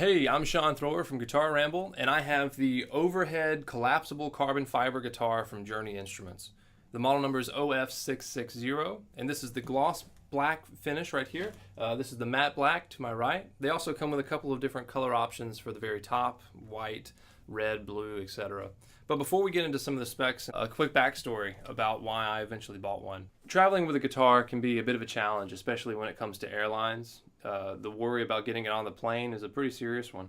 Hey, I'm Sean Thrower from Guitar Ramble, and I have the overhead collapsible carbon fiber guitar from Journey Instruments. The model number is OF660, and this is the gloss black finish right here. This is the matte black to my right. They also come with a couple of different color options for the very top: white, red, blue, etc. But before we get into some of the specs, a quick backstory about why I eventually bought one. Traveling with a guitar can be a bit of a challenge, especially when it comes to airlines. The worry about getting it on the plane is a pretty serious one.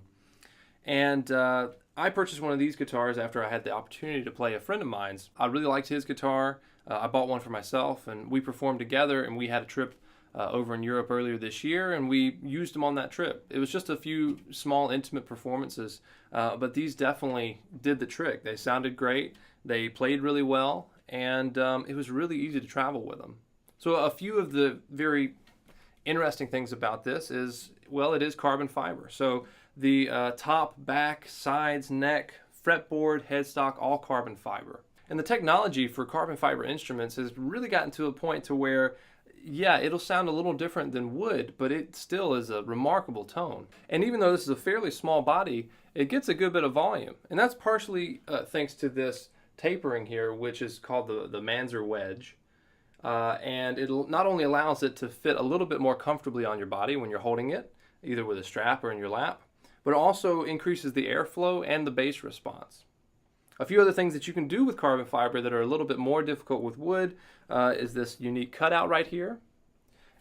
And I purchased one of these guitars after I had the opportunity to play a friend of mine's. I really liked his guitar. I bought one for myself, and we performed together, and we had a trip over in Europe earlier this year, and we used them on that trip. It was just a few small, intimate performances, but these definitely did the trick. They sounded great, they played really well, and it was really easy to travel with them. So a few of the very interesting things about this is, well, it is carbon fiber. So the top, back, sides, neck, fretboard, headstock, all carbon fiber. And the technology for carbon fiber instruments has really gotten to a point to where, yeah, it'll sound a little different than wood, but it still is a remarkable tone. And even though this is a fairly small body, it gets a good bit of volume. And that's partially thanks to this tapering here, which is called the Manzer wedge. And it not only allows it to fit a little bit more comfortably on your body when you're holding it, either with a strap or in your lap, but it also increases the airflow and the bass response. A few other things that you can do with carbon fiber that are a little bit more difficult with wood is this unique cutout right here.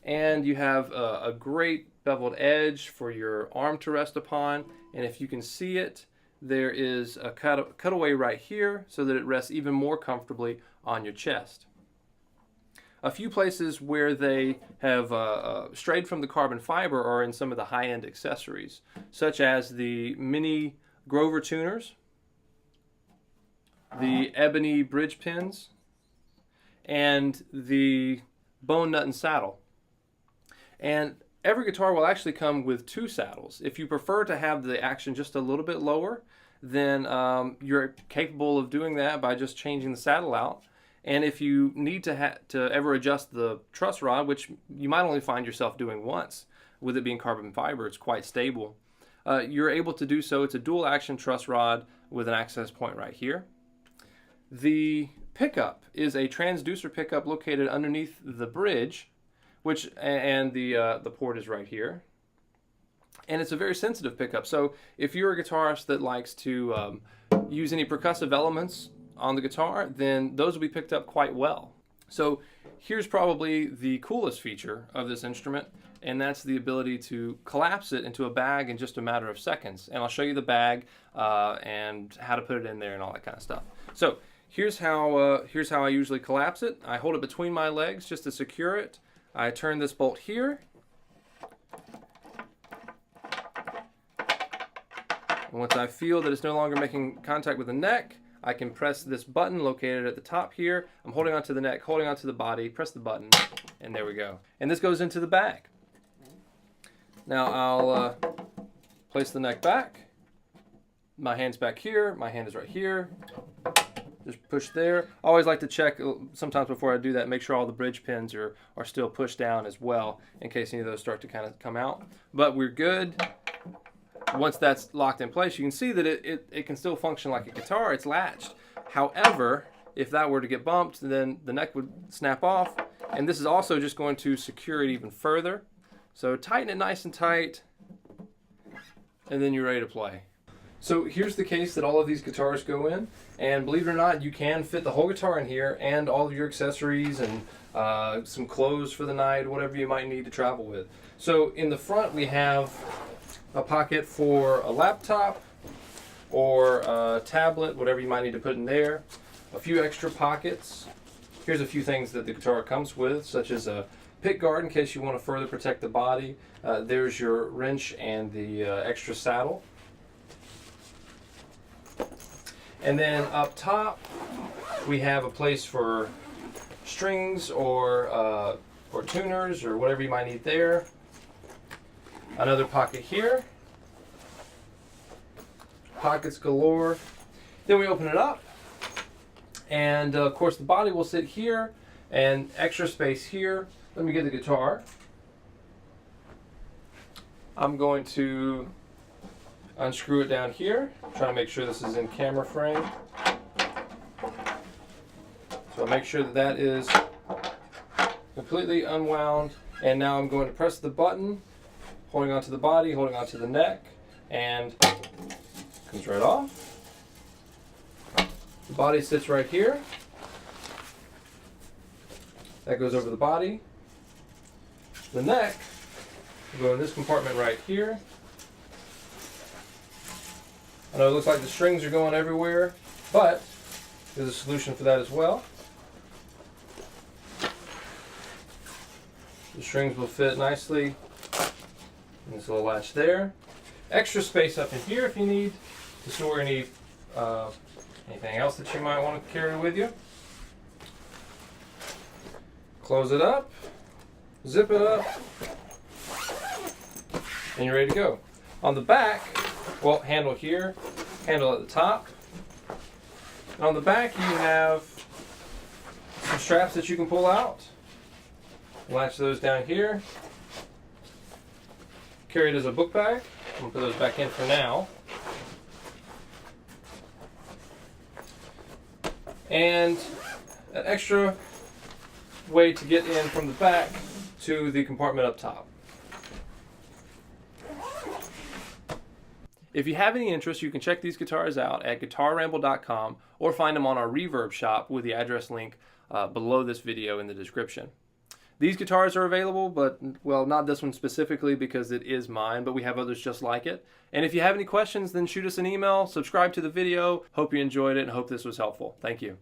And you have a great beveled edge for your arm to rest upon. And if you can see it, there is a cutaway right here so that it rests even more comfortably on your chest. A few places where they have strayed from the carbon fiber are in some of the high-end accessories, such as the mini Grover tuners, the ebony bridge pins, and the bone nut and saddle. And every guitar will actually come with two saddles. If you prefer to have the action just a little bit lower, then you're capable of doing that by just changing the saddle out. And if you need to ever adjust the truss rod, which you might only find yourself doing once, with it being carbon fiber, it's quite stable, you're able to do so. It's a dual action truss rod with an access point right here. The pickup is a transducer pickup located underneath the bridge, and the port is right here. And it's a very sensitive pickup. So if you're a guitarist that likes to use any percussive elements on the guitar, then those will be picked up quite well. So here's probably the coolest feature of this instrument, and that's the ability to collapse it into a bag in just a matter of seconds. And I'll show you the bag and how to put it in there and all that kind of stuff. So here's how I usually collapse it. I hold it between my legs just to secure it. I turn this bolt here. And once I feel that it's no longer making contact with the neck, I can press this button located at the top here. I'm holding onto the neck, holding onto the body, press the button, and there we go. And this goes into the bag. Now I'll place the neck back. My hand's back here, my hand is right here. Just push there. I always like to check sometimes before I do that, make sure all the bridge pins are still pushed down as well, in case any of those start to kind of come out. But we're good. Once that's locked in place, you can see that it can still function like a guitar. It's latched. However, if that were to get bumped, then the neck would snap off. And this is also just going to secure it even further. So tighten it nice and tight, and then you're ready to play. So here's the case that all of these guitars go in. And believe it or not, you can fit the whole guitar in here and all of your accessories and some clothes for the night, whatever you might need to travel with. So in the front, we have a pocket for a laptop or a tablet, whatever you might need to put in there. A few extra pockets. Here's a few things that the guitar comes with, such as a pick guard in case you want to further protect the body. There's your wrench and the extra saddle. And then up top, we have a place for strings or tuners or whatever you might need there. Another pocket here. Pockets galore. Then we open it up. And of course the body will sit here and extra space here. Let me get the guitar. I'm going to Unscrew it down here. Try to make sure this is in camera frame. So make sure that that is completely unwound. And now I'm going to press the button, holding onto the body, holding onto the neck, and it comes right off. The body sits right here. That goes over the body. The neck will go in this compartment right here. I know it looks like the strings are going everywhere, but there's a solution for that as well. The strings will fit nicely in this little latch there. Extra space up in here if you need to store anything else that you might want to carry with you. Close it up, zip it up, and you're ready to go. On the back, well, handle here, handle at the top. And on the back you have some straps that you can pull out. Latch those down here. Carry it as a book bag. I'm going to put those back in for now. And an extra way to get in from the back to the compartment up top. If you have any interest, you can check these guitars out at guitarramble.com or find them on our Reverb shop with the address link below this video in the description. These guitars are available, but, well, not this one specifically because it is mine, but we have others just like it. And if you have any questions, then shoot us an email, subscribe to the video. Hope you enjoyed it and hope this was helpful. Thank you.